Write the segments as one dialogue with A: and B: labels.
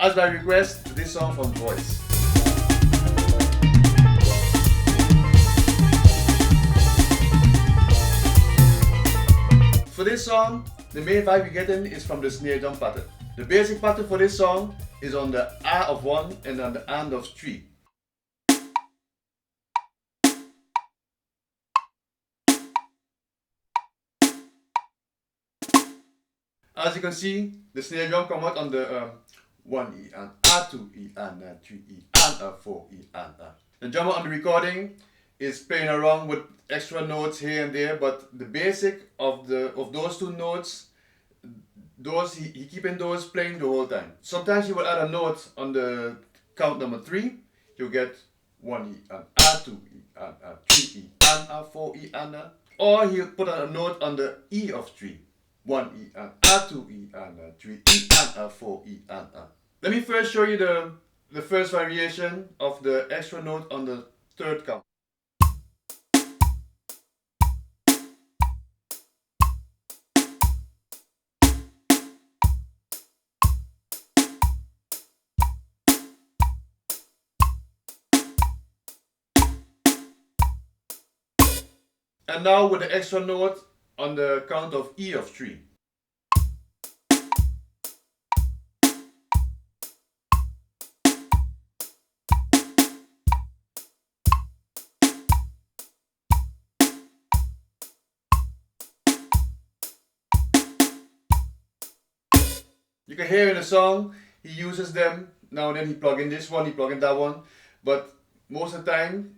A: As by request, this song from Voice. For this song, the main vibe you're getting is from the snare drum pattern. The basic pattern for this song is on the A of 1 and on the and of 3. As you can see, the snare drum come out on the 1 E and A, 2 E and 3 E and 4 E and A. The drummer on the recording is playing around with extra notes here and there, but the basic of those two notes, he keeping those playing the whole time. Sometimes he will add a note on the count number 3. You get 1 E and A, 2 E and 3 E and 4 E and or he'll put a note on the E of 3. 1 E and A, 2 E and 3 E and 4 E and Let me first show you the first variation of the extra note on the third count. And now with the extra note on the count of E of 3. You can hear in the song, he uses them, now and then he plug in this one, he plug in that one, but most of the time,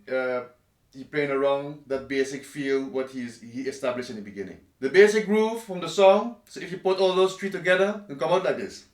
A: he playing around that basic feel what he established in the beginning. The basic groove from the song, so if you put all those three together, it'll come out like this.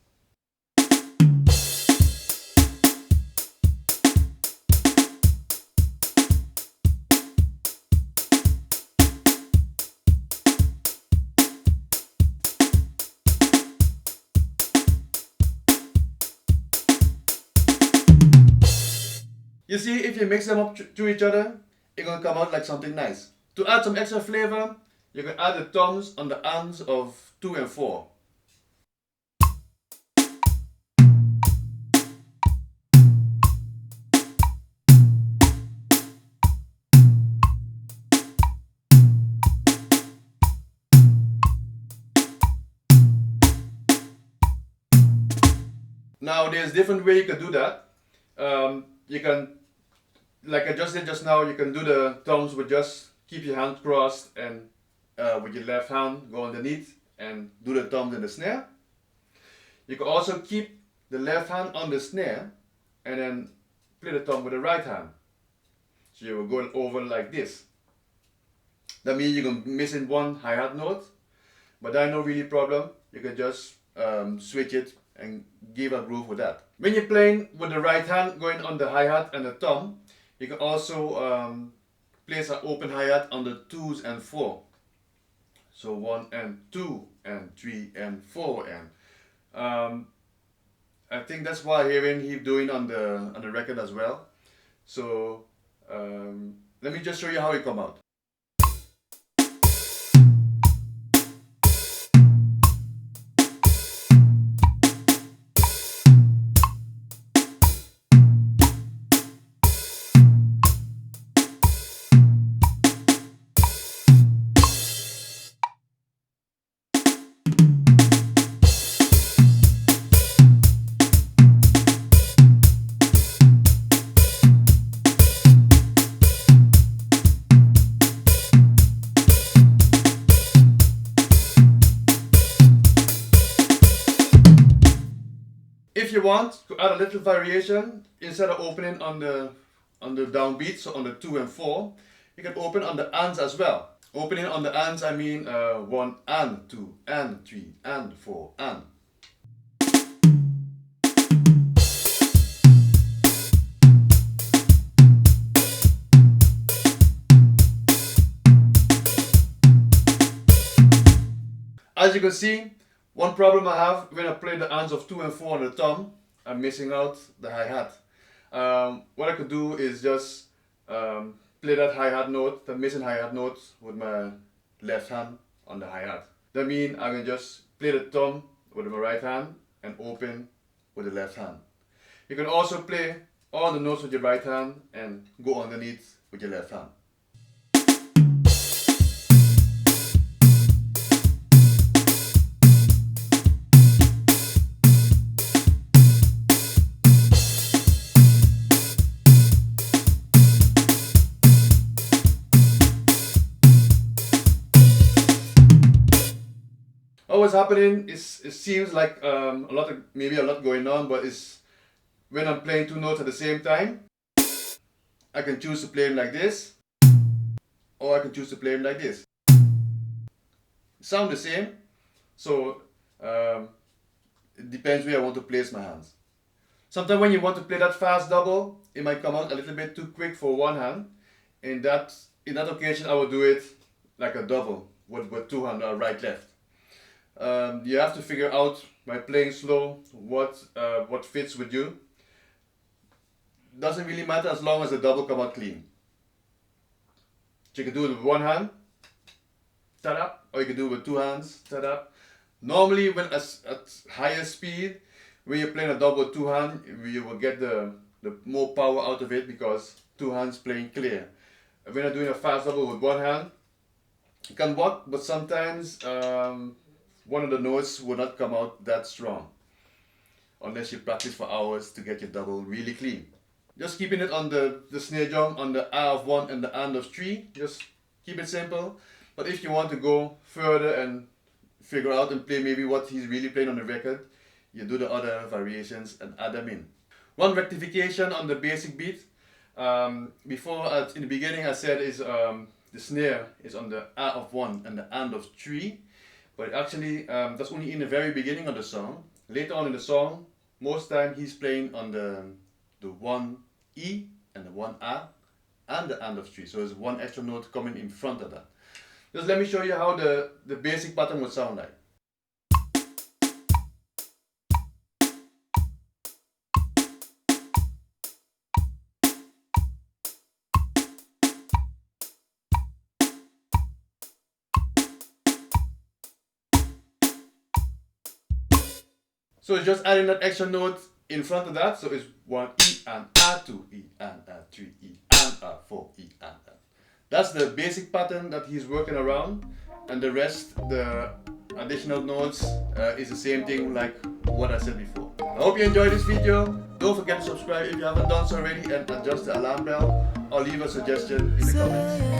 A: You see, if you mix them up to each other, it's gonna come out like something nice. To add some extra flavor, you can add the toms on the ands of 2 and 4. Now there's different way you can do that. You can, like I just did just now, you can do the toms with just keep your hand crossed and with your left hand go underneath and do the toms in the snare. You can also keep the left hand on the snare and then play the tom with the right hand. So you will go over like this. That means you're going to be missing one hi-hat note, but that's no really problem. You can just switch it and give a groove with that. When you're playing with the right hand going on the hi-hat and the tom, you can also place an open hi-hat on the 2s and 4. So 1 and 2 and 3 and 4 and I think that's what hearing he's doing on the record as well. So let me just show you how it come out. If you want to add a little variation, instead of opening on the downbeat, so on the 2 and 4, you can open on the ands as well. Opening on the ands, I mean 1 and 2 and 3 and 4 and. As you can see, one problem I have when I play the ands of 2 and 4 on the tom, I'm missing out the hi-hat. What I could do is just play that hi-hat note, the missing hi-hat note with my left hand on the hi-hat. That means I can just play the tom with my right hand and open with the left hand. You can also play all the notes with your right hand and go underneath with your left hand. What's happening is it seems like maybe a lot going on, but it's when I'm playing two notes at the same time, I can choose to play them like this, or I can choose to play them like this. Sound the same, so it depends where I want to place my hands. Sometimes when you want to play that fast double, it might come out a little bit too quick for one hand. In that occasion, I will do it like a double with two hands, right left. You have to figure out by playing slow what fits with you. Doesn't really matter as long as the double come out clean. So you can do it with one hand, ta-da, or you can do it with two hands, ta-da. Normally when at higher speed, when you're playing a double with two hands, you will get the more power out of it because two hands playing clear. When you're doing a fast double with one hand, it can work, but sometimes one of the notes will not come out that strong unless you practice for hours to get your double really clean. Just keeping it on the snare drum on the A of 1 and the and of 3. Just keep it simple. But if you want to go further and figure out and play maybe what he's really playing on the record, you do the other variations and add them in. One rectification on the basic beat. Before in the beginning I said is the snare is on the A of 1 and the and of 3. But actually that's only in the very beginning of the song. Later on in the song, most time he's playing on the 1 E and the 1 A and the and of 3. So there's one extra note coming in front of that. Just let me show you how the basic pattern would sound like. So it's just adding that extra note in front of that. So it's 1 E and A, 2 E and A, 3 E and A, 4 E and A. That's the basic pattern that he's working around, and the rest, the additional notes, is the same thing like what I said before. I hope you enjoyed this video. Don't forget to subscribe if you haven't done so already, and adjust the alarm bell or leave a suggestion in the comments.